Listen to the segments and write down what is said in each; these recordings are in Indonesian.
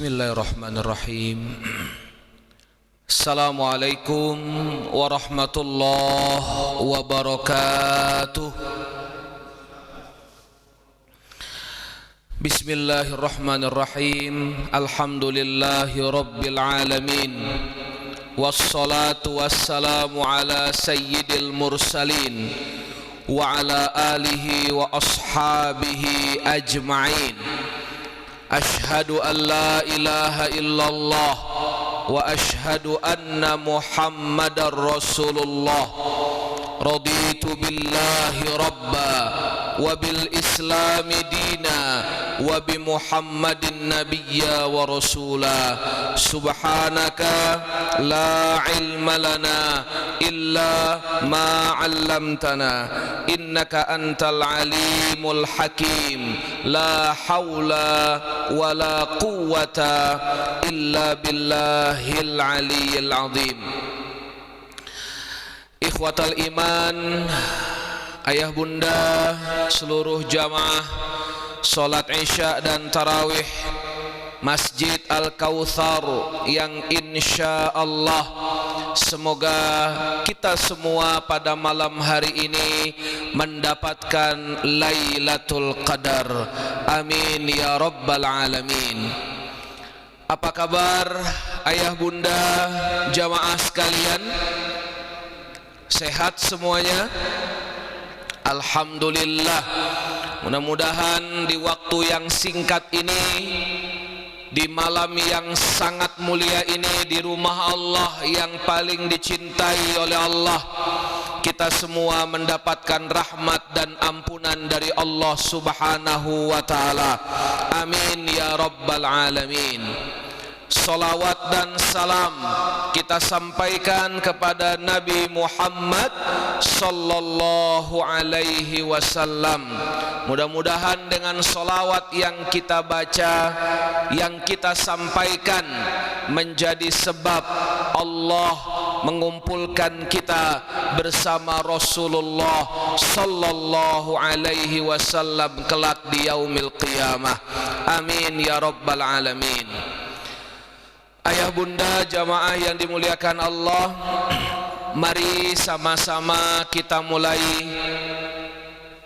Bismillahirrahmanirrahim. Assalamualaikum warahmatullahi wabarakatuh. Bismillahirrahmanirrahim. Alhamdulillahi rabbil alamin. Wassalatu wassalamu ala sayyidil mursalin wa ala alihi wa ashabihi ajma'in. Ashhadu an la ilaha illallah wa ashhadu anna Muhammadar Rasulullah. Raditu billahi rabba wa bil islami dina wa bi Muhammadin nabiyya wa rasula. Subhanaka la ilma lana illa ma 'allamtana innaka antal alimul hakim. La haula wa la quwwata illa billahil aliyyil azim. Ikhwatal iman, ayah bunda, seluruh jamaah salat Isya dan tarawih Masjid Al-Kautsar yang insya Allah semoga kita semua pada malam hari ini mendapatkan Lailatul Qadar. Amin ya rabbal alamin. Apa kabar ayah bunda jamaah sekalian? Sehat semuanya? Alhamdulillah. Mudah-mudahan di waktu yang singkat ini, di malam yang sangat mulia ini, di rumah Allah yang paling dicintai oleh Allah, kita semua mendapatkan rahmat dan ampunan dari Allah Subhanahu wa ta'ala. Amin ya rabbal alamin. Salawat dan salam kita sampaikan kepada Nabi Muhammad sallallahu alaihi wasallam. Mudah-mudahan dengan salawat yang kita baca, yang kita sampaikan, menjadi sebab Allah mengumpulkan kita bersama Rasulullah sallallahu alaihi wasallam kelak di yaumil qiyamah. Amin ya rabbal alamin. Ayah bunda jamaah yang dimuliakan Allah, mari sama-sama kita mulai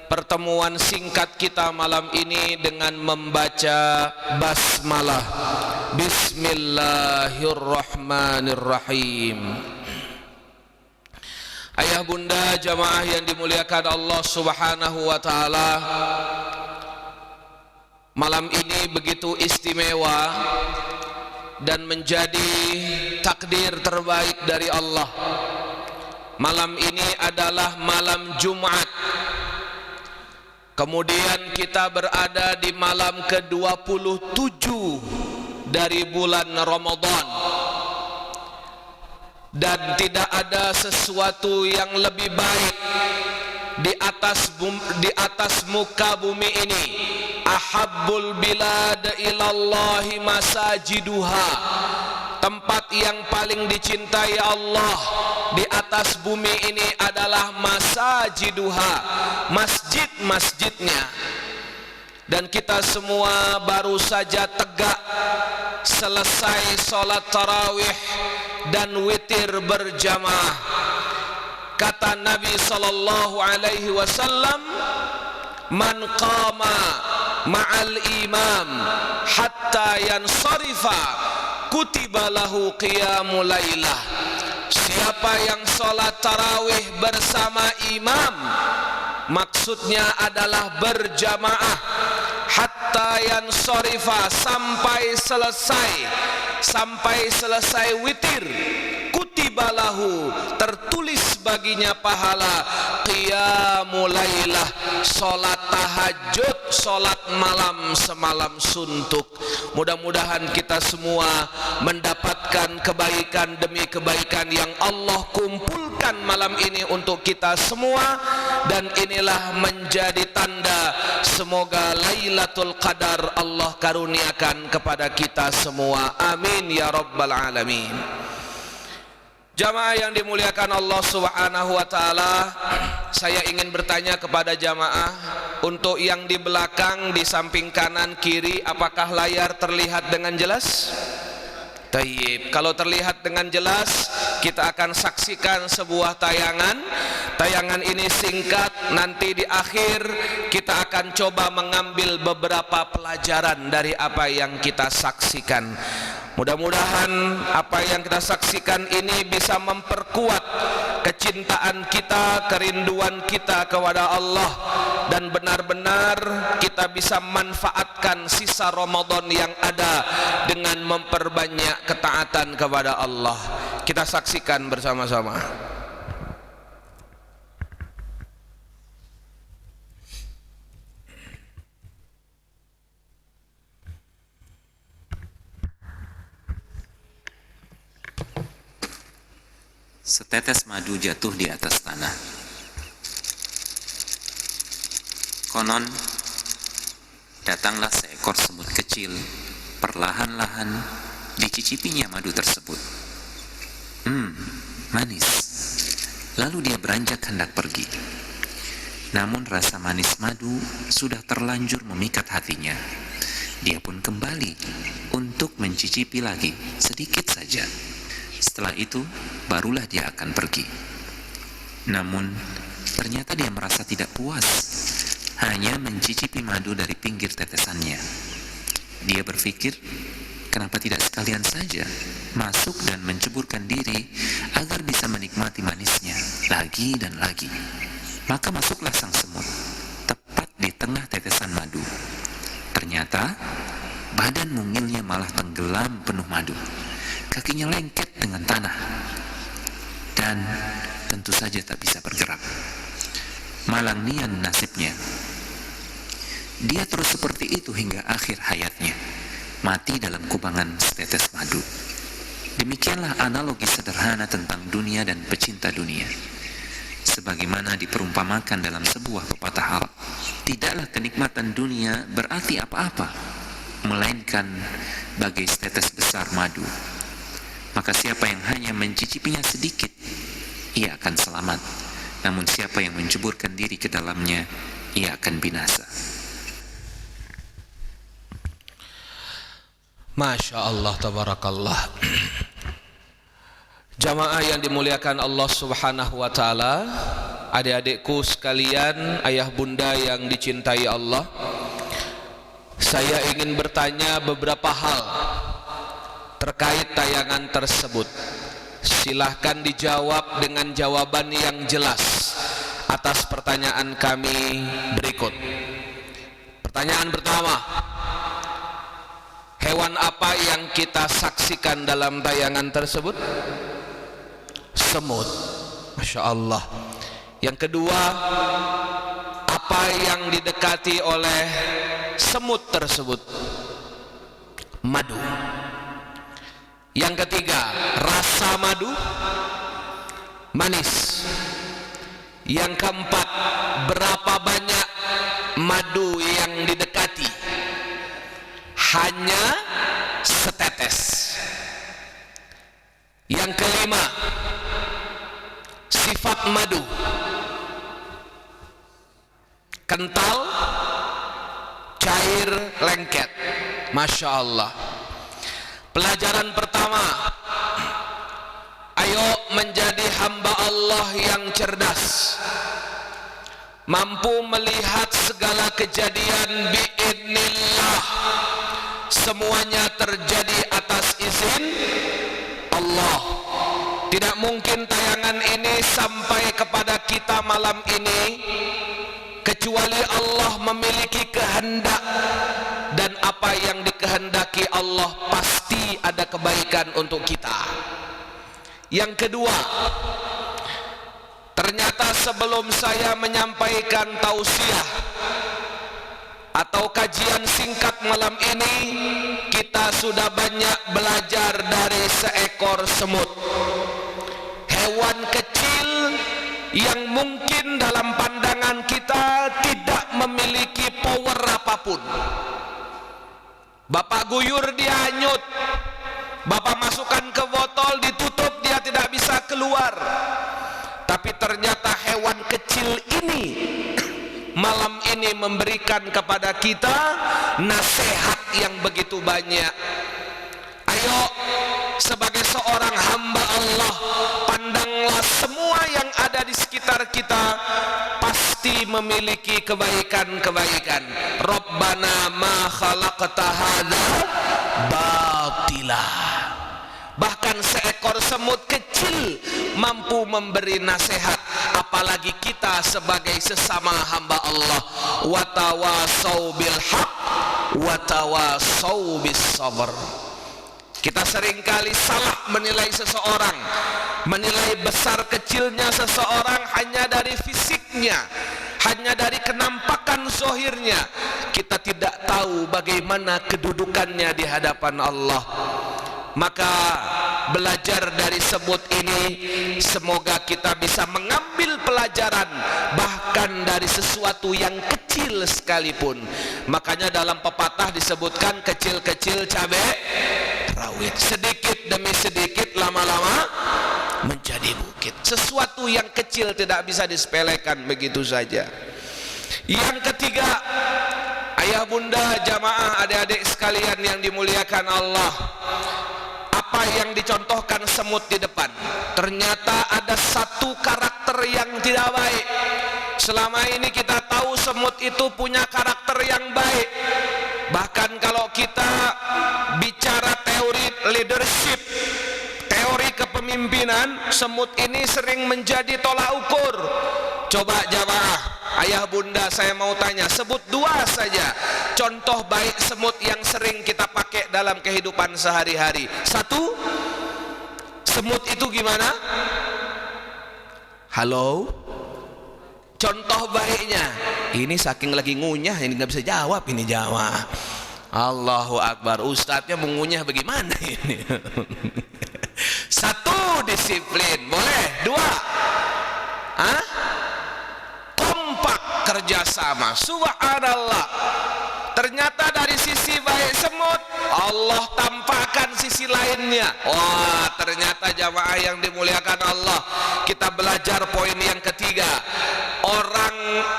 pertemuan singkat kita malam ini dengan membaca basmalah. Bismillahirrahmanirrahim. Ayah bunda jamaah yang dimuliakan Allah Subhanahu wa ta'ala, malam ini begitu istimewa dan menjadi takdir terbaik dari Allah. Malam ini adalah malam Jumat. Kemudian kita berada di malam ke-27 dari bulan Ramadan. Dan tidak ada sesuatu yang lebih baik di atas muka bumi ini. Ahabbul bilad ilallahi masajiduha. Tempat yang paling dicintai Allah di atas bumi ini adalah masajiduha, masjid-masjidnya. Dan kita semua baru saja tegak selesai salat tarawih dan witir berjamaah. Kata Nabi sallallahu alaihi wasallam, man qama ma'al imam hatta yansarifa kutiba lahu qiyamul lailah. Siapa yang salat tarawih bersama imam, maksudnya adalah berjamaah, hatta yansarifa, sampai selesai witir, kutiba lahu, tertulis baginya pahala qiyamul lailah, salat tahajud, salat malam semalam suntuk. Mudah-mudahan kita semua mendapatkan kebaikan demi kebaikan yang Allah kumpulkan malam ini untuk kita semua. Dan inilah menjadi tanda semoga Lailatul Qadar Allah karuniakan kepada kita semua. Amin ya rabbal alamin. Jamaah yang dimuliakan Allah Subhanahu wa ta'ala, saya ingin bertanya kepada jamaah, untuk yang di belakang, di samping kanan kiri, apakah layar terlihat dengan jelas? Tayyib. Kalau terlihat dengan jelas, kita akan saksikan sebuah tayangan. Tayangan ini singkat, nanti di akhir kita akan coba mengambil beberapa pelajaran dari apa yang kita saksikan. Mudah-mudahan apa yang kita saksikan ini bisa memperkuat kecintaan kita, kerinduan kita kepada Allah, dan benar-benar kita bisa manfaatkan sisa Ramadan yang ada dengan memperbanyak ketaatan kepada Allah. Kita saksikan bersama-sama. Setetes madu jatuh di atas tanah. Konon, datanglah seekor semut kecil, perlahan-lahan dicicipinya madu tersebut. Manis. Lalu dia beranjak hendak pergi. Namun rasa manis madu sudah terlanjur memikat hatinya. Dia pun kembali untuk mencicipi lagi sedikit saja. Setelah itu, barulah dia akan pergi. Namun, ternyata dia merasa tidak puas, hanya mencicipi madu dari pinggir tetesannya. Dia berpikir, kenapa tidak sekalian saja masuk dan menceburkan diri agar bisa menikmati manisnya lagi dan lagi. Maka masuklah sang semut, tepat di tengah tetesan madu. Ternyata, badan mungilnya malah tenggelam penuh madu. Kakinya lengket dengan tanah dan tentu saja tak bisa bergerak. Malang nian nasibnya. Dia terus seperti itu hingga akhir hayatnya, mati dalam kubangan setetes madu. Demikianlah analogi sederhana tentang dunia dan pecinta dunia. Sebagaimana diperumpamakan dalam sebuah pepatah Arab, tidaklah kenikmatan dunia berarti apa-apa, melainkan bagai setetes besar madu. Maka siapa yang hanya mencicipinya sedikit, ia akan selamat. Namun siapa yang menceburkan diri ke dalamnya, ia akan binasa. Masya Allah, tabarakallah. Jamaah yang dimuliakan Allah subhanahu wa ta'ala, adik-adikku sekalian, ayah bunda yang dicintai Allah, saya ingin bertanya beberapa hal terkait tayangan tersebut. Silahkan dijawab dengan jawaban yang jelas atas pertanyaan kami berikut. Pertanyaan pertama, hewan apa yang kita saksikan dalam tayangan tersebut? Semut. Masya Allah. Yang kedua, apa yang didekati oleh semut tersebut? Madu. Yang ketiga, rasa madu manis. Yang keempat, berapa banyak madu yang didekati? Hanya setetes. Yang kelima, sifat madu kental, cair, lengket. Masya Allah. Pelajaran pertama, ayo menjadi hamba Allah yang cerdas, mampu melihat segala kejadian biidznillah, semuanya terjadi atas izin Allah. Tidak mungkin tayangan ini sampai kepada kita malam ini kecuali Allah memiliki kehendak, dan apa yang dikehendaki Allah pasti ada kebaikan untuk kita. Yang kedua, ternyata sebelum saya menyampaikan tausiah atau kajian singkat malam ini, kita sudah banyak belajar dari seekor semut, hewan kecil yang mungkin dalam pandangan kita tidak memiliki power apapun. Bapak guyur dia hanyut, bapak masukkan ke botol, ditutup, dia tidak bisa keluar. Tapi ternyata hewan kecil ini malam ini memberikan kepada kita nasihat yang begitu banyak. Ayo, sebagai seorang hamba Allah, pandanglah semua yang ada di sekitar kita pasti memiliki kebaikan-kebaikan. Rabbana ma khalaqta hadza batila. Bahkan seekor semut kecil mampu memberi nasihat, apalagi kita sebagai sesama hamba Allah. Wa tawasau bil haq wa tawasau bis sabr. Kita seringkali salah menilai seseorang, menilai besar kecilnya seseorang hanya dari fisiknya, hanya dari kenampakan zahirnya. Kita tidak tahu bagaimana kedudukannya di hadapan Allah. Maka belajar dari semut ini, semoga kita bisa mengambil pelajaran bahkan dari sesuatu yang kecil sekalipun. Makanya dalam pepatah disebutkan kecil-kecil cabai rawit, sedikit demi sedikit lama-lama menjadi bukit. Sesuatu yang kecil tidak bisa disepelekan begitu saja. Yang ketiga, ayah bunda, jamaah, adik-adik sekalian yang dimuliakan Allah, apa yang dicontohkan semut di depan? Ternyata ada satu karakter yang tidak baik. Selama ini kita tahu semut itu punya karakter yang baik. Bahkan kalau kita bicara teori leadership, teori kepemimpinan, semut ini sering menjadi tolak ukur. Coba jamaah, ayah bunda, saya mau tanya, sebut dua saja contoh baik semut yang sering kita pakai dalam kehidupan sehari-hari. Satu, semut itu gimana? Halo? Contoh baiknya, ini saking lagi ngunyah, ini nggak bisa jawab ini jawab. Allahu Akbar, ustadznya mengunyah bagaimana ini? Satu, disiplin, boleh. Dua, kompak kerjasama. Subhanallah. Ternyata dari sisi baik semut, Allah tampakkan sisi lainnya. Wah, ternyata jamaah yang dimuliakan Allah, kita belajar poin yang ketiga. Orang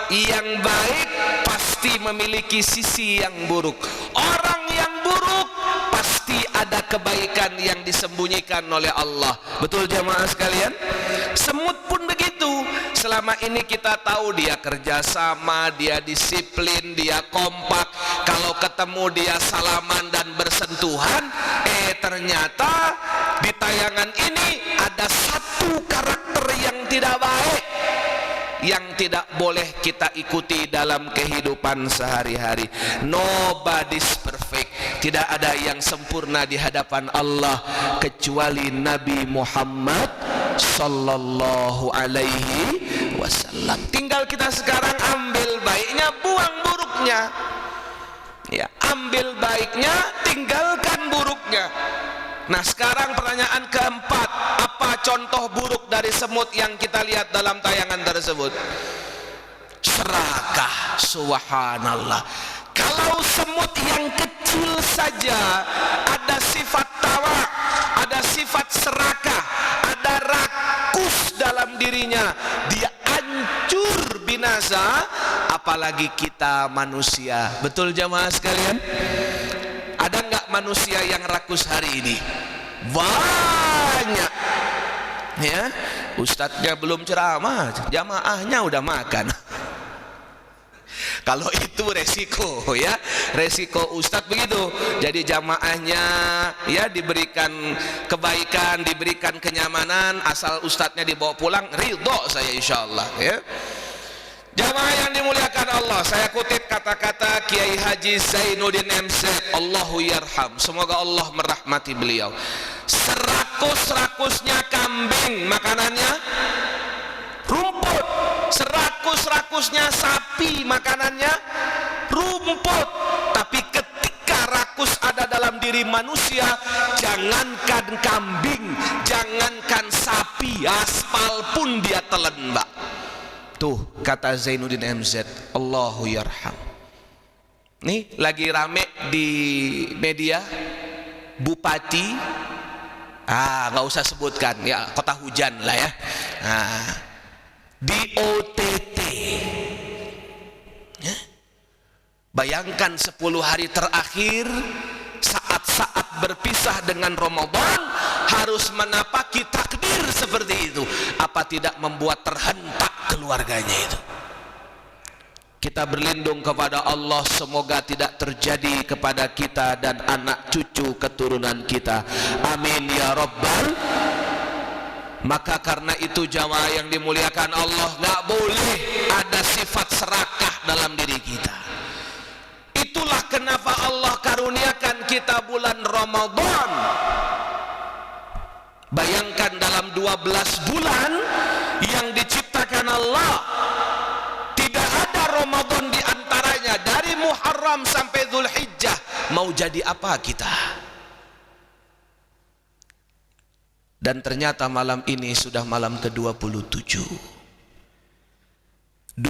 yang baik pasti memiliki sisi yang buruk. Orang yang buruk pasti ada kebaikan yang disembunyikan oleh Allah. Betul jamaah sekalian? Semut pun begitu. Selama ini kita tahu dia kerjasama, dia disiplin, dia kompak. Kalau ketemu dia salaman dan bersentuhan. Ternyata di tayangan ini ada satu karakter yang tidak baik, yang tidak boleh kita ikuti dalam kehidupan sehari-hari. Nobody's perfect. Tidak ada yang sempurna di hadapan Allah kecuali Nabi Muhammad sallallahu alaihi wasallam. Tinggal kita sekarang ambil baiknya, buang buruknya. Ya, ambil baiknya, tinggalkan buruknya. Nah, sekarang pertanyaan keempat, apa contoh buruk dari semut yang kita lihat dalam tayangan tersebut? Serakah. Subhanallah. Kalau semut yang kecil saja ada sifat tawa, ada sifat serakah, ada rakus dalam dirinya, dia hancur binasa, apalagi kita manusia. Betul jamaah sekalian? Ada nggak manusia yang rakus hari ini? Banyak. Ya, ustadznya belum ceramah, jamaahnya udah makan. Kalau itu resiko, ya, resiko ustadz begitu. Jadi jamaahnya ya diberikan kebaikan, diberikan kenyamanan, asal ustadznya dibawa pulang, ridho saya insyaallah, ya. Jamaah yang dimuliakan Allah, saya kutip kata-kata Kiai Haji Zainuddin MZ, Allahu yarham, semoga Allah merahmati beliau. Serakus-rakusnya kambing makanannya rumput, serakus-rakusnya sapi makanannya rumput. Tapi ketika rakus ada dalam diri manusia, jangankan kambing, jangankan sapi, aspal pun dia telan, Mbak. Tuh kata Zainuddin MZ, Allahu yarham. Nih lagi rame di media, bupati, nggak usah sebutkan ya, kota hujan lah ya, di OTT Ya. Bayangkan 10 hari terakhir, saat-saat berpisah dengan Ramadan, harus menapaki takdir seperti itu. Apa tidak membuat terhentak keluarganya itu? Kita berlindung kepada Allah, semoga tidak terjadi kepada kita dan anak cucu keturunan kita. Amin ya Rabbal. Maka karena itu jamaah yang dimuliakan Allah, nggak boleh ada sifat serakah dalam diri kita. Itulah kenapa Allah karuniakan kita bulan Ramadan. Bayangkan dalam 12 bulan yang diciptakan Allah, tidak ada Ramadan di antaranya. Dari Muharram sampai Dzulhijjah, mau jadi apa kita? Dan ternyata malam ini sudah malam ke-27. 2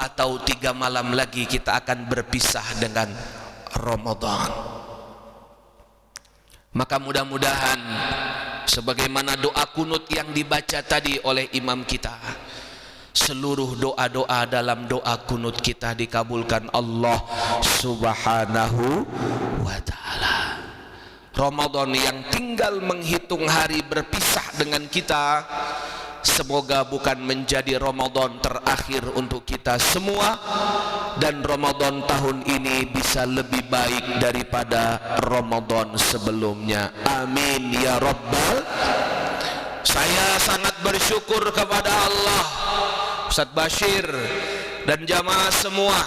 atau 3 malam lagi kita akan berpisah dengan Ramadan. Maka mudah-mudahan sebagaimana doa kunut yang dibaca tadi oleh imam kita, seluruh doa-doa dalam doa kunut kita dikabulkan Allah Subhanahu wa ta'ala. Ramadan yang tinggal menghitung hari berpisah dengan kita, semoga bukan menjadi Ramadan terakhir untuk kita semua, dan Ramadan tahun ini bisa lebih baik daripada Ramadan sebelumnya. Amin ya Rabbal. Saya sangat bersyukur kepada Allah, Ustadz Bashir dan jamaah semua.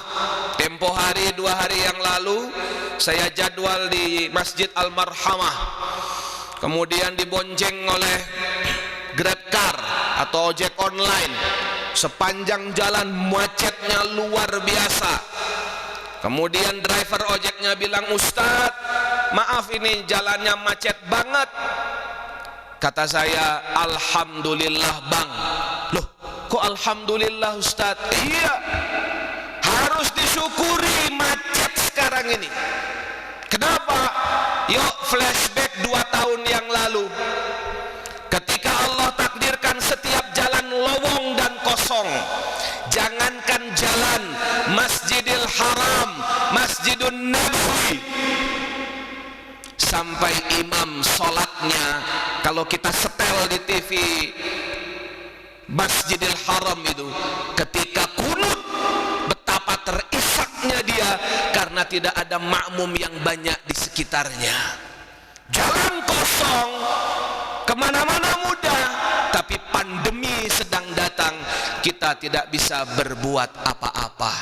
Tempo hari 2 hari yang lalu saya jadwal di Masjid Al-Marhamah, kemudian dibonceng oleh GrabCar atau ojek online. Sepanjang jalan macetnya luar biasa. Kemudian driver ojeknya bilang, "Ustadz, maaf ini jalannya macet banget." Kata saya, "Alhamdulillah Bang." Loh, kok alhamdulillah Ustadz? Iya, harus disyukuri macet sekarang ini. Kenapa? Yuk flashback 2 tahun yang lalu, ketika Allah takdirkan setiap jalan lowong dan kosong. Jangankan jalan Masjidil Haram, Masjidun Nabawi, sampai imam sholatnya, kalau kita setel di TV Masjidil Haram itu, ketika kunut, betapa terisaknya dia karena tidak ada makmum yang banyak di sekitarnya. Jalan kosong, kemana-mana mudah, tapi pandemi sedang datang, kita tidak bisa berbuat apa-apa.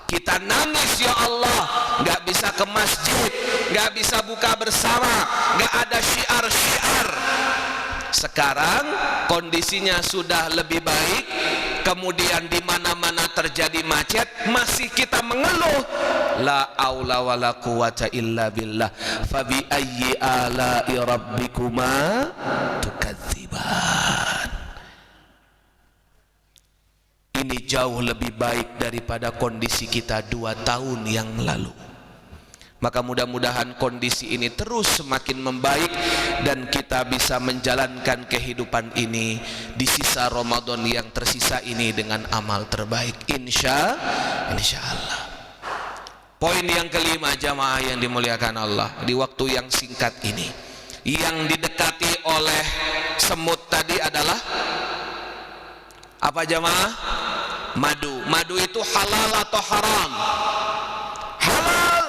Kita nangis, ya Allah, nggak bisa ke masjid, nggak bisa buka bersama, nggak ada syiar-syiar. Sekarang kondisinya sudah lebih baik, kemudian di mana-mana terjadi macet, masih kita mengeluh. La aula wala quwata illa billah. Fabi ayyi ala'i rabbikuma tukadziban. Ini jauh lebih baik daripada kondisi kita 2 tahun yang lalu. Maka mudah-mudahan kondisi ini terus semakin membaik dan kita bisa menjalankan kehidupan ini di sisa Ramadan yang tersisa ini dengan amal terbaik, insya Allah. Poin yang kelima, jamaah yang dimuliakan Allah, di waktu yang singkat ini, yang didekati oleh semut tadi adalah apa jamaah? Madu. Madu itu halal atau haram? Halal.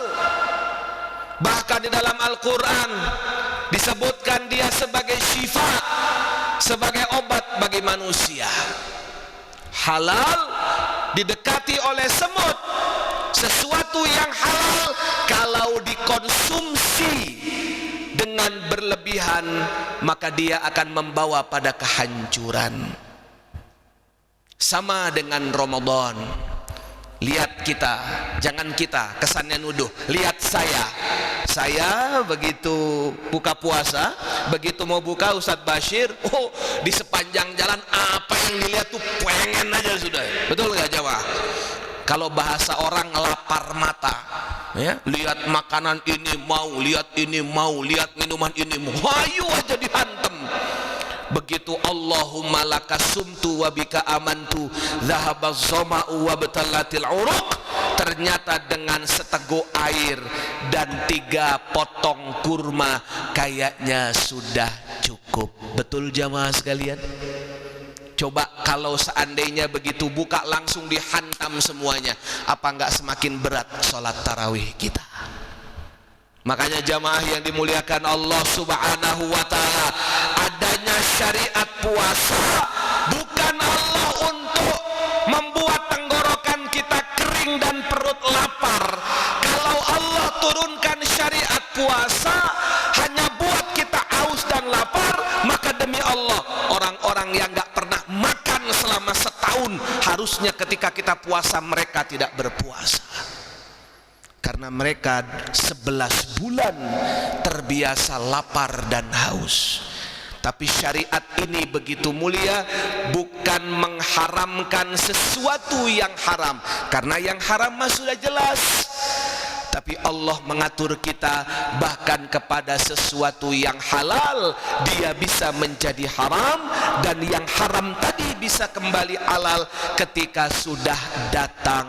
Bahkan di dalam Al-Quran disebutkan dia sebagai syifa, sebagai obat bagi manusia. Halal didekati oleh semut. Sesuatu yang halal kalau dikonsumsi dengan berlebihan, maka dia akan membawa pada kehancuran. Sama dengan Ramadan. Lihat kita, jangan kita kesannya nuduh. Lihat saya begitu buka puasa, begitu mau buka Ustadz Bashir, di sepanjang jalan apa yang dilihat tuh pengen aja sudah. Betul nggak jamaah? Kalau bahasa orang lapar mata, ya, lihat makanan ini mau, lihat ini mau, lihat minuman ini mau, ayo aja dihantem. Begitu Allahumma lakasumtu wa bika amantu dhahabaz zama'u wa batallatil uruq, ternyata dengan seteguk air dan 3 potong kurma kayaknya sudah cukup. Betul jamaah sekalian? Coba kalau seandainya begitu buka langsung dihantam semuanya, apa enggak semakin berat sholat tarawih kita? Makanya jamaah yang dimuliakan Allah subhanahu wa ta'ala, adanya syariat puasa bukan Allah untuk membuat tenggorokan kita kering dan perut lapar. Kalau Allah turunkan syariat puasa hanya buat kita haus dan lapar, maka demi Allah orang-orang yang gak pernah makan selama setahun, harusnya ketika kita puasa mereka tidak berpuasa. Karena mereka 11 bulan terbiasa lapar dan haus. Tapi syariat ini begitu mulia, bukan mengharamkan sesuatu yang haram, karena yang haram mah sudah jelas. Tapi Allah mengatur kita bahkan kepada sesuatu yang halal, dia bisa menjadi haram, dan yang haram tadi bisa kembali halal ketika sudah datang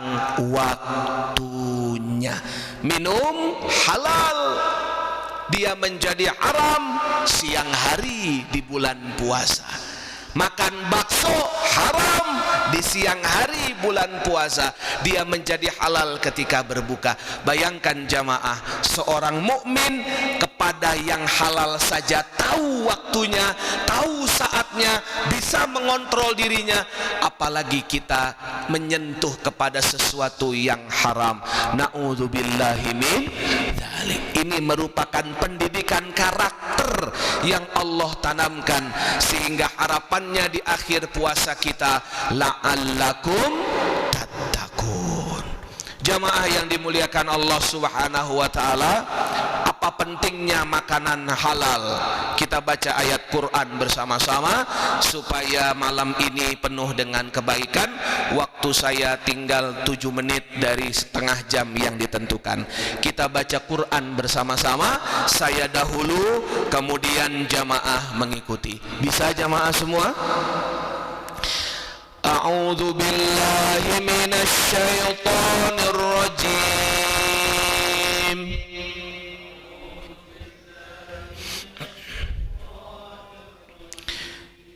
waktunya. Minum halal, dia menjadi haram siang hari di bulan puasa. Makan bakso haram di siang hari bulan puasa, dia menjadi halal ketika berbuka. Bayangkan jamaah, seorang mukmin kepada yang halal saja tahu waktunya, tahu saatnya, bisa mengontrol dirinya, apalagi kita menyentuh kepada sesuatu yang haram. Na'udzubillahi min dzalik. Ini merupakan pendidikan karakter yang Allah tanamkan, sehingga harapannya di akhir puasa kita, la'allakum tattaqun. Jamaah yang dimuliakan Allah subhanahu wa ta'ala, apa pentingnya makanan halal? Kita baca ayat Quran bersama-sama supaya malam ini penuh dengan kebaikan. Waktu saya tinggal 7 menit dari setengah jam yang ditentukan. Kita baca Quran bersama-sama, saya dahulu, kemudian jamaah mengikuti. Bisa jamaah semua? A'udzu billahi minasy syaithanir rajim.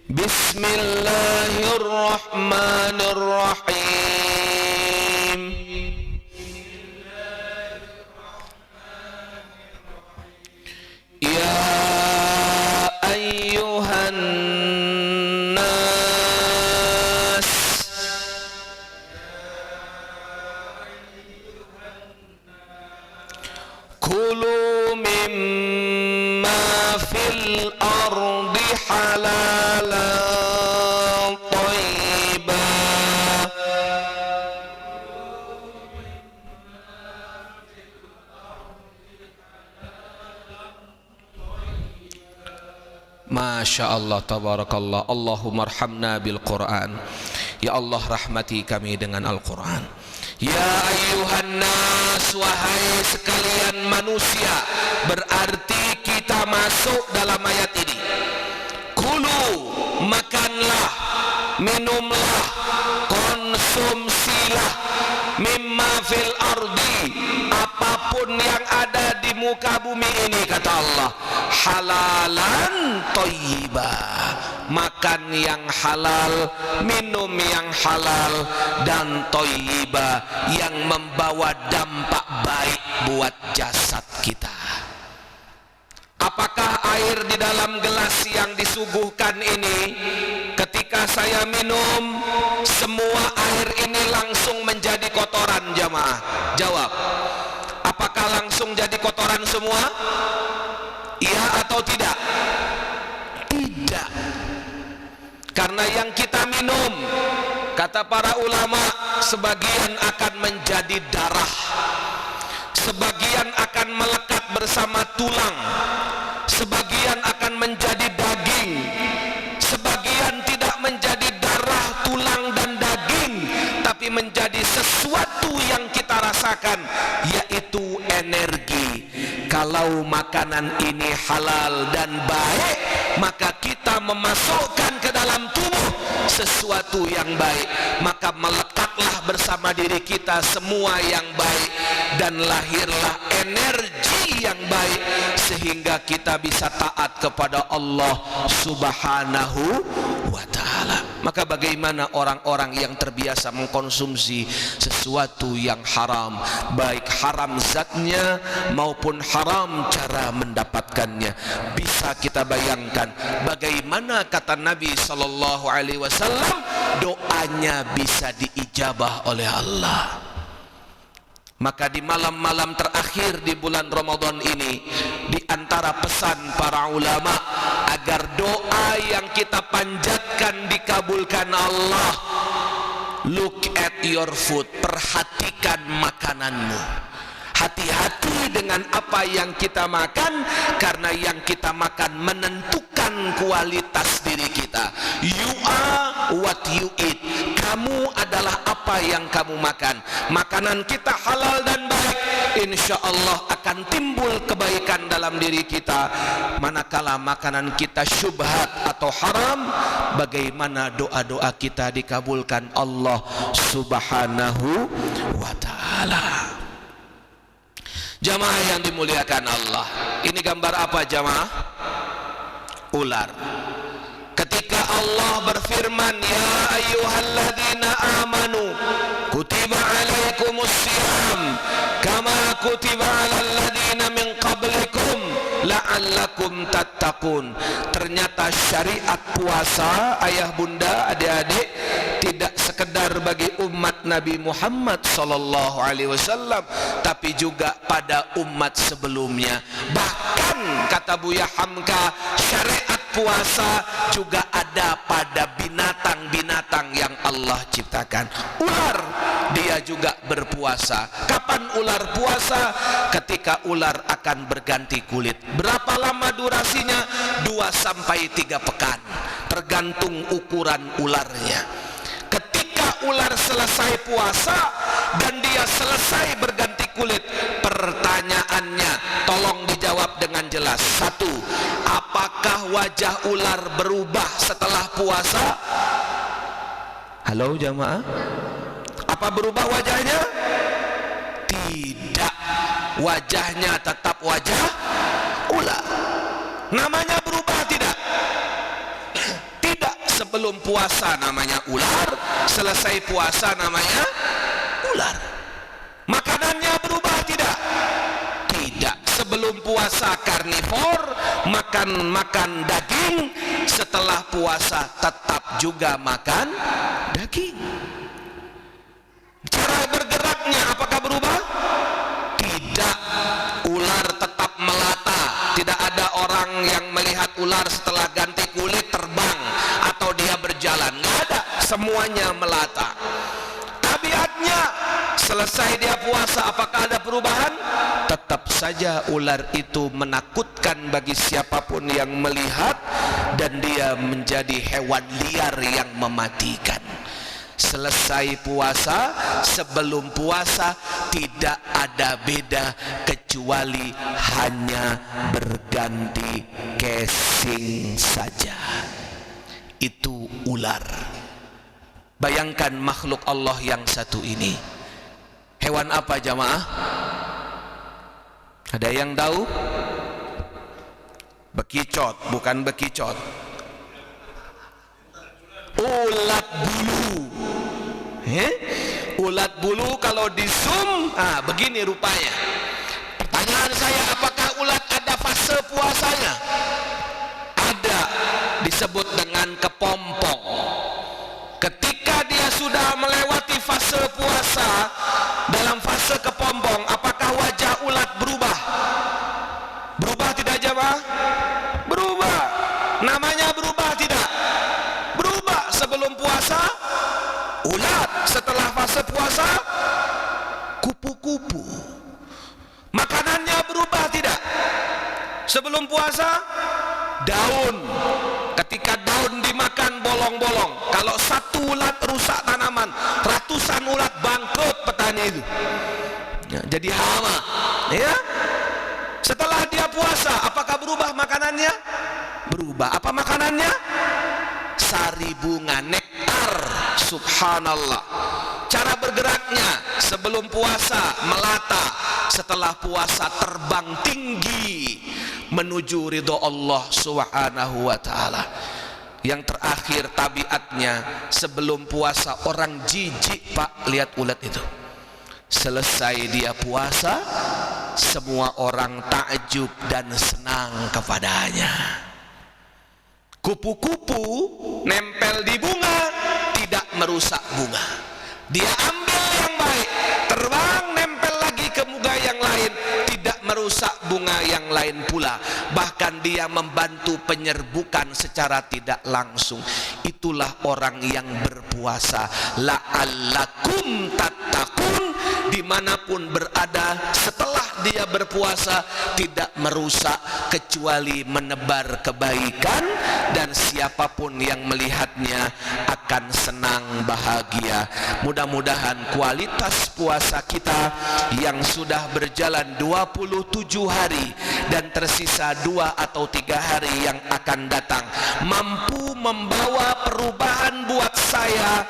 Bismillahirrahmanirrahim. Ya ayyuhan nas, kulu mimma fil ardi halalan thayyiban. Masya Allah, tabarakallah. Allahumma arhamna bil Quran. Ya Allah, rahmati kami dengan Al-Quran. Ya ayyuhan nas, wahai sekalian manusia, berarti kita masuk dalam ayat ini. Kulu, makanlah, minumlah, konsumsilah, mimma fil ardi, apapun yang ada di muka bumi ini, kata Allah, halalan thayyibah, makan yang halal, minum yang halal, dan thayyibah, yang membawa dampak baik buat jasad kita. Apakah air di dalam gelas yang disuguhkan ini, ketika saya minum, semua air ini langsung menjadi kotoran jamaah? Jawab. Apakah langsung jadi kotoran semua? Iya atau tidak? Tidak. Karena yang kita minum, kata para ulama, sebagian akan menjadi darah, sebagian akan melekat bersama tulang, sebagian akan menjadi daging, sebagian tidak menjadi darah, tulang, dan daging, tapi menjadi sesuatu yang kita rasakan, yaitu energi. Kalau makanan ini halal dan baik, maka kita memasukkan ke dalam tubuh sesuatu yang baik, maka melekatlah bersama diri kita semua yang baik, dan lahirlah energi yang baik sehingga kita bisa taat kepada Allah Subhanahu wa ta'ala. Maka bagaimana orang-orang yang terbiasa mengkonsumsi sesuatu yang haram, baik haram zatnya maupun haram cara mendapatkannya? Bisa kita bayangkan bagaimana kata Nabi sallallahu alaihi wasallam, doanya bisa diijabah oleh Allah. Maka di malam-malam terakhir di bulan Ramadan ini, di antara pesan para ulama agar doa yang kita panjatkan dikabulkan Allah, look at your food, perhatikan makananmu. Hati-hati dengan apa yang kita makan, karena yang kita makan menentukan kualitas diri kita. You are what you eat. Kamu adalah apa yang kamu makan. Makanan kita halal dan baik, insya Allah akan timbul kebaikan dalam diri kita. Manakala makanan kita syubhat atau haram, bagaimana doa-doa kita dikabulkan Allah Subhanahu wa ta'ala. Jamaah yang dimuliakan Allah, ini gambar apa jamaah? Ular. Ketika Allah berfirman, ya ayyuhalladzina amanu kutiba alaikumus siyam kama kutiba alal ladzina min qablikum la'allakum tattaqun. Ternyata syariat puasa, ayah bunda, adik-adik, tidak sekedar bagi umat Nabi Muhammad sallallahu alaihi wasallam, tapi juga pada umat sebelumnya. Bahkan kata Buya Hamka, syariat puasa juga ada pada binatang-binatang yang Allah ciptakan. Ular, dia juga berpuasa. Kapan ular puasa? Ketika ular akan berganti kulit. Berapa lama durasinya? 2 sampai 3 pekan, tergantung ukuran ularnya. Ketika ular selesai puasa dan dia selesai berganti kulit, pertanyaannya tolong dijawab dengan jelas. 1. Apakah wajah ular berubah setelah puasa? Halo jamaah, apa berubah wajahnya? Tidak, wajahnya tetap wajah ular. Namanya berubah tidak? Tidak. Sebelum puasa namanya ular, selesai puasa namanya ular. Makanannya berubah tidak? Tidak. Sebelum puasa karnivor, makan daging, setelah puasa tetap juga makan daging. Cara bergeraknya apakah berubah? Tidak. Ular tetap melata. Tidak ada orang yang melihat ular setelah ganti kulit terbang atau dia berjalan. Nggak ada. Semuanya melata. Tabiatnya, selesai dia puasa, apakah ada perubahan? Tetap saja ular itu menakutkan bagi siapapun yang melihat, dan dia menjadi hewan liar yang mematikan. Selesai puasa, sebelum puasa tidak ada beda kecuali hanya berganti casing saja. Itu ular. Bayangkan makhluk Allah yang satu ini. Hewan apa jamaah? Ada yang tahu? Bekicot, bukan bekicot. Ulat bulu. Ulat bulu kalau di zoom, begini rupanya. Pertanyaan saya, apakah ulat ada fase puasanya? Ada, disebut dengan kepompong. Ketika dia sudah melewati fase puasa, dalam fase kepompong, apakah wajah ulat berubah? Berubah tidak jemaah? Berubah. Namanya berubah tidak? Berubah. Sebelum puasa ulat, setelah fase puasa kupu-kupu. Makanannya berubah tidak? Sebelum puasa daun. Ketika daun dimakan bolong-bolong. Kalau satu ulat rusak tanaman, ratusan ulat bangkrut petani itu. Ya, jadi hama. Ya. Setelah dia puasa, apakah berubah makanannya? Berubah. Apa makanannya? sari bunga, nektar. Subhanallah. Cara bergeraknya sebelum puasa melata, setelah puasa terbang tinggi menuju ridho Allah Subhanahu wa ta'ala. Yang terakhir tabiatnya sebelum puasa orang jijik, Pak, lihat ulat itu. Selesai dia puasa, semua orang takjub dan senang kepadanya. Kupu-kupu nempel di bunga, tidak merusak bunga. Dia ambil yang baik, terbang nempel lagi ke bunga yang lain, tidak merusak bunga yang lain pula. Bahkan dia membantu penyerbukan secara tidak langsung. Itulah orang yang berpuasa. La'allakum tattaqun, dimanapun berada setelah dia berpuasa tidak merusak kecuali menebar kebaikan, dan siapapun yang melihatnya akan senang bahagia. Mudah-mudahan kualitas puasa kita yang sudah berjalan 27 hari dan tersisa 2 atau 3 hari yang akan datang mampu membawa perubahan buat saya,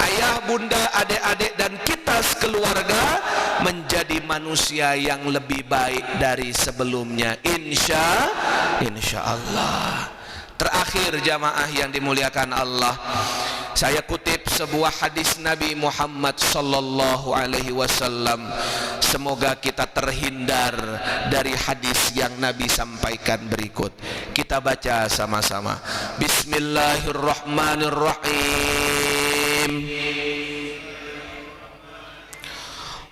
ayah, bunda, adik-adik dan kita sekeluarga menjadi manusia yang lebih baik dari sebelumnya, insya Allah. Terakhir jamaah yang dimuliakan Allah, saya kutip sebuah hadis Nabi Muhammad sallallahu alaihi wasallam. Semoga kita terhindar dari hadis yang Nabi sampaikan berikut. Kita baca sama-sama. Bismillahirrahmanirrahim.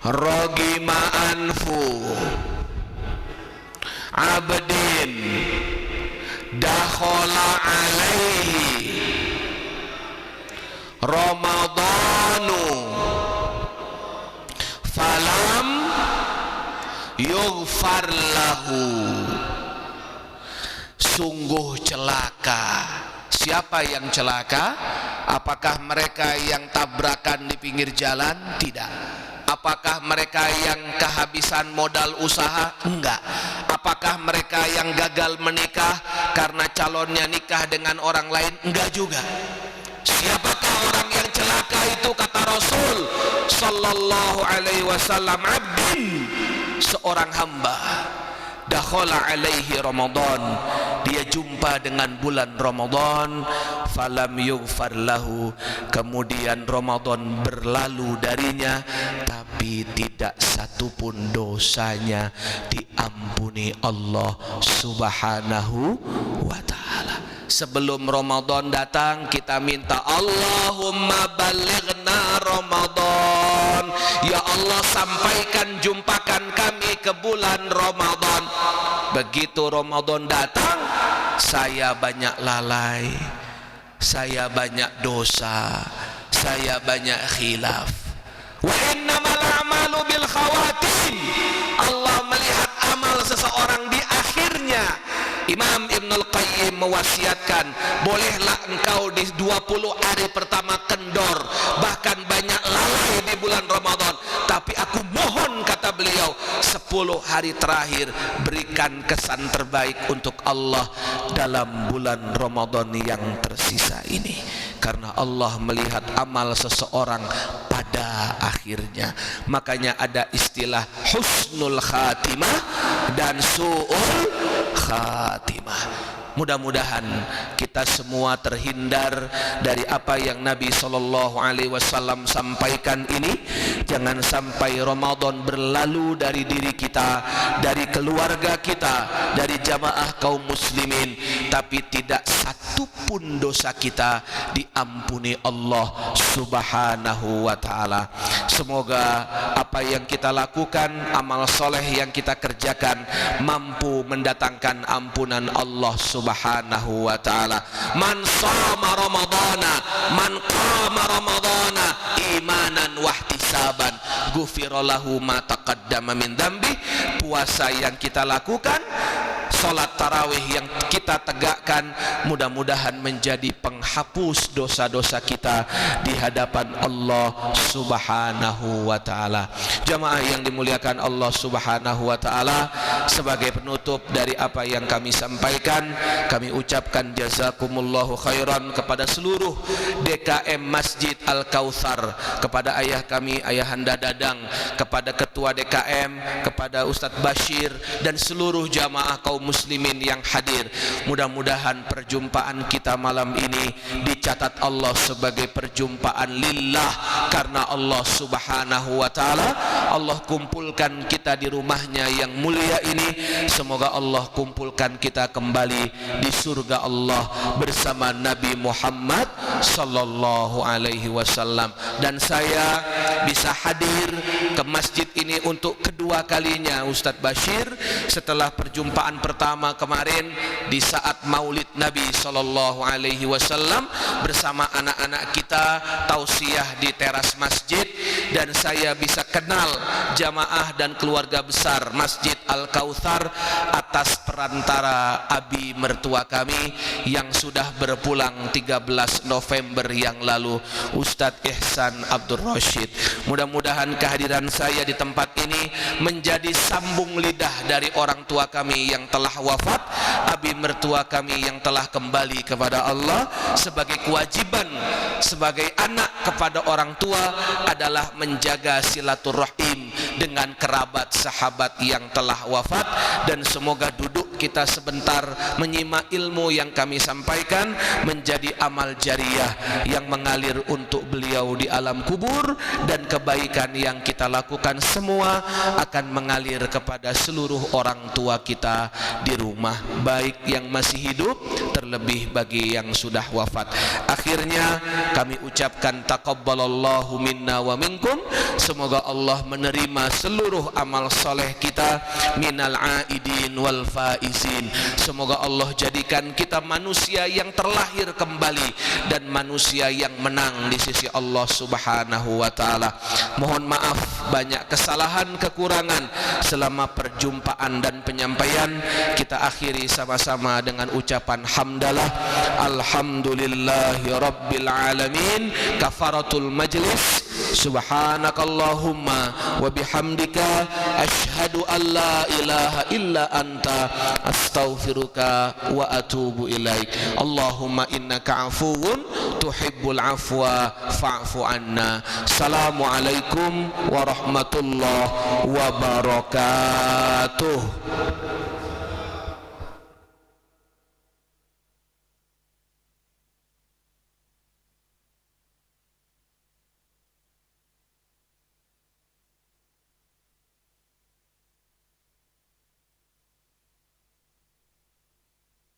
Ragima anfu abdin dakhala alaihi Ramadhanu falam yughfar lahu. Sungguh celaka. Siapa yang celaka? Apakah mereka yang tabrakan di pinggir jalan? Tidak. Apakah mereka yang kehabisan modal usaha? Enggak. Apakah mereka yang gagal menikah karena calonnya nikah dengan orang lain? Enggak juga. Siapakah orang yang celaka itu? Kata Rasul sallallahu alaihi wasallam, abdin, seorang hamba, dakhala alaihi Ramadan, dia jumpa dengan bulan Ramadan, falam yughfar lahu, kemudian Ramadan berlalu darinya tapi tidak satupun dosanya diampuni Allah Subhanahu wa ta'ala. Sebelum Ramadan datang kita minta Allahumma balighna Ramadan, ya Allah sampaikan, jumpakan kami ke bulan Ramadan. Begitu Ramadan datang, saya banyak lalai, saya banyak dosa, saya banyak khilaf. Wa innamal a'malu bil khawatim. Allah melihat amal seseorang di akhirnya. Imam Ibnul Qayyim mewasiatkan, bolehlah engkau di 20 hari pertama kendor, bahkan banyak lalai di bulan Ramadan, tapi aku mohon, kata beliau, 10 hari terakhir berikan kesan terbaik untuk Allah dalam bulan Ramadan yang tersisa ini. Karena Allah melihat amal seseorang pada akhirnya. Makanya ada istilah husnul khatimah dan su'ul khatimah. Mudah-mudahan kita semua terhindar dari apa yang Nabi SAW sampaikan ini. Jangan sampai Ramadan berlalu dari diri kita, dari keluarga kita, dari jamaah kaum muslimin, tapi tidak satupun dosa kita diampuni Allah Subhanahu wa ta'ala. Semoga apa yang kita lakukan, amal soleh yang kita kerjakan, mampu mendatangkan ampunan Allah Subhanahu wa ta'ala. Man shoma ramadana, man qama ramadana imanan wahtisaban, ghufira lahu ma taqaddama min dzambi. Puasa yang kita lakukan Salat tarawih yang kita tegakkan mudah-mudahan menjadi penghapus dosa-dosa kita di hadapan Allah Subhanahu wa taala. Jamaah yang dimuliakan Allah Subhanahu wa taala, sebagai penutup dari apa yang kami sampaikan, kami ucapkan jazakumullahu khairan kepada seluruh DKM Masjid Al-Kautsar, kepada ayah kami, Ayahanda Dadang, kepada ketua DKM, kepada Ustadz Bashir dan seluruh jamaah kaum muslimin yang hadir. Mudah-mudahan perjumpaan kita malam ini dicatat Allah sebagai perjumpaan lillah, karena Allah Subhanahu wa taala. Allah kumpulkan kita di rumahnya yang mulia ini. Semoga Allah kumpulkan kita kembali di surga Allah bersama Nabi Muhammad sallallahu alaihi wasallam. Dan saya bisa hadir ke masjid ini untuk kedua kalinya, Ustadz Bashir, setelah perjumpaan pertama kemarin di saat Maulid Nabi sallallahu alaihi wasallam bersama anak-anak kita tausiah di teras masjid, dan saya bisa kenal jamaah dan keluarga besar Masjid Al-Kautsar atas perantara abi mertua kami yang sudah berpulang 13 November yang lalu, Ustadz Ihsan Abdul Rashid. Mudah-mudahan kehadiran saya di tempat ini menjadi sambung lidah dari orang tua kami yang telah wafat, abi mertua kami yang telah kembali kepada Allah. Sebagai kewajiban sebagai anak kepada orang tua adalah menjaga silaturahim dengan kerabat sahabat yang telah wafat. Dan semoga duduk kita sebentar menyimak ilmu yang kami sampaikan menjadi amal jariah yang mengalir untuk beliau di alam kubur, dan kebaikan yang kita lakukan semua akan mengalir kepada seluruh orang tua kita di rumah, baik yang masih hidup terlebih bagi yang sudah wafat. Akhirnya kami ucapkan taqabbalallahu minna wa minkum. Semoga Allah menerima seluruh amal soleh kita, minal aidin wal faizin. Semoga Allah jadikan kita manusia yang terlahir kembali dan manusia yang menang di sisi Allah Subhanahu wa taala. Mohon maaf banyak kesalahan kekurangan selama perjumpaan dan penyampaian. Kita akhiri sama-sama dengan ucapan hamdalah, alhamdulillahi rabbil alamin. Kafaratul majlis, subhanakallahumma wa bihamdika asyhadu an la ilaha illa anta astaghfiruka wa atubu ilaik. Allahumma innaka afuwun tuhibbul afwa fa'fu anna. Assalamualaikum warahmatullahi wabarakatuh.